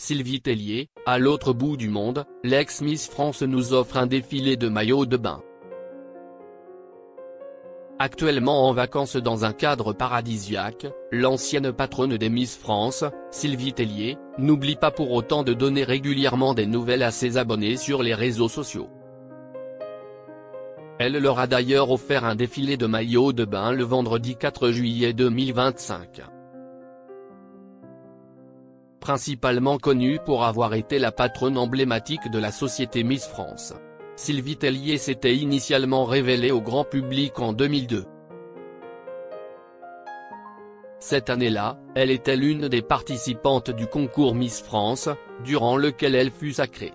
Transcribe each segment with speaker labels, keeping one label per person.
Speaker 1: Sylvie Tellier, à l'autre bout du monde, l'ex-Miss France nous offre un défilé de maillots de bain. Actuellement en vacances dans un cadre paradisiaque, l'ancienne patronne des Miss France, Sylvie Tellier, n'oublie pas pour autant de donner régulièrement des nouvelles à ses abonnés sur les réseaux sociaux. Elle leur a d'ailleurs offert un défilé de maillots de bain le vendredi 4 juillet 2025. Principalement connue pour avoir été la patronne emblématique de la société Miss France, Sylvie Tellier s'était initialement révélée au grand public en 2002. Cette année-là, elle était l'une des participantes du concours Miss France, durant lequel elle fut sacrée.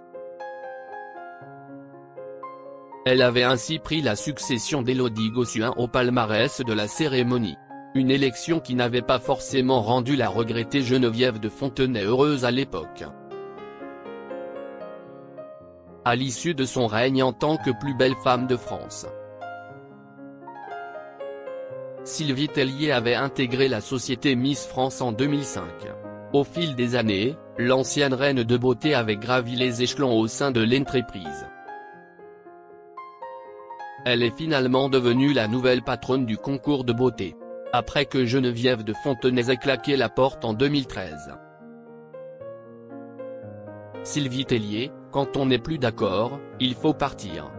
Speaker 1: Elle avait ainsi pris la succession d'Élodie Gossuin au palmarès de la cérémonie. Une élection qui n'avait pas forcément rendu la regrettée Geneviève de Fontenay heureuse à l'époque. À l'issue de son règne en tant que plus belle femme de France, Sylvie Tellier avait intégré la société Miss France en 2005. Au fil des années, l'ancienne reine de beauté avait gravi les échelons au sein de l'entreprise. Elle est finalement devenue la nouvelle patronne du concours de beauté, après que Geneviève de Fontenay ait claqué la porte en 2013. Sylvie Tellier, quand on n'est plus d'accord, il faut partir.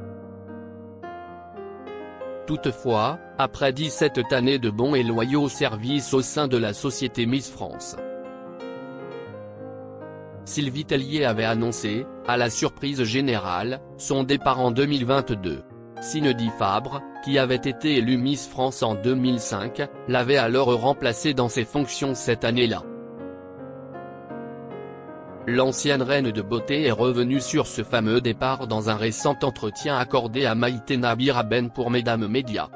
Speaker 1: Toutefois, après 17 années de bons et loyaux services au sein de la société Miss France, Sylvie Tellier avait annoncé, à la surprise générale, son départ en 2022. Cindy Fabre, qui avait été élue Miss France en 2005, l'avait alors remplacée dans ses fonctions cette année-là. L'ancienne reine de beauté est revenue sur ce fameux départ dans un récent entretien accordé à Maïté Nabira Ben pour Mesdames Médias.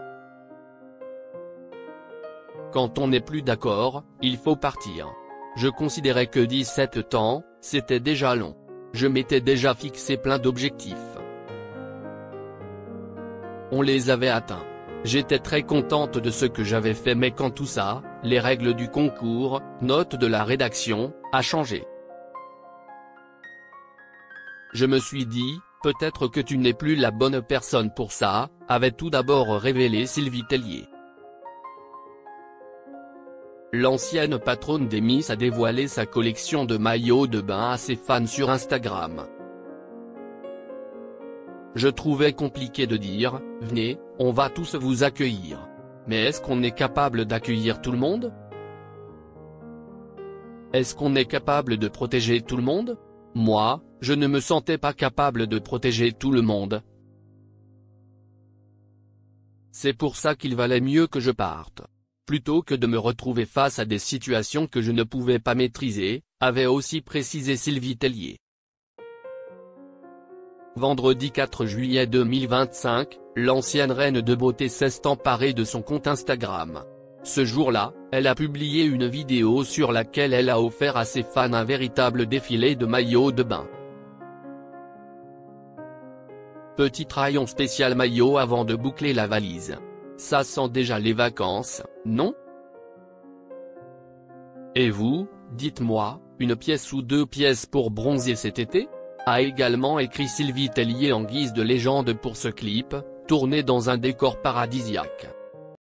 Speaker 1: Quand on n'est plus d'accord, il faut partir. Je considérais que 17 ans, c'était déjà long. Je m'étais déjà fixé plein d'objectifs. On les avait atteints. J'étais très contente de ce que j'avais fait, mais quand tout ça, les règles du concours, note de la rédaction, a changé. Je me suis dit, peut-être que tu n'es plus la bonne personne pour ça, avait tout d'abord révélé Sylvie Tellier. L'ancienne patronne des Miss a dévoilé sa collection de maillots de bain à ses fans sur Instagram. Je trouvais compliqué de dire, venez, on va tous vous accueillir. Mais est-ce qu'on est capable d'accueillir tout le monde? Est-ce qu'on est capable de protéger tout le monde? Moi, je ne me sentais pas capable de protéger tout le monde. C'est pour ça qu'il valait mieux que je parte. Plutôt que de me retrouver face à des situations que je ne pouvais pas maîtriser, avait aussi précisé Sylvie Tellier. Vendredi 4 juillet 2025, l'ancienne reine de beauté s'est emparée de son compte Instagram. Ce jour-là, elle a publié une vidéo sur laquelle elle a offert à ses fans un véritable défilé de maillots de bain. Petit rayon spécial maillot avant de boucler la valise. Ça sent déjà les vacances, non? Et vous, dites-moi, une pièce ou 2 pièces pour bronzer cet été? A également écrit Sylvie Tellier en guise de légende pour ce clip, tourné dans un décor paradisiaque.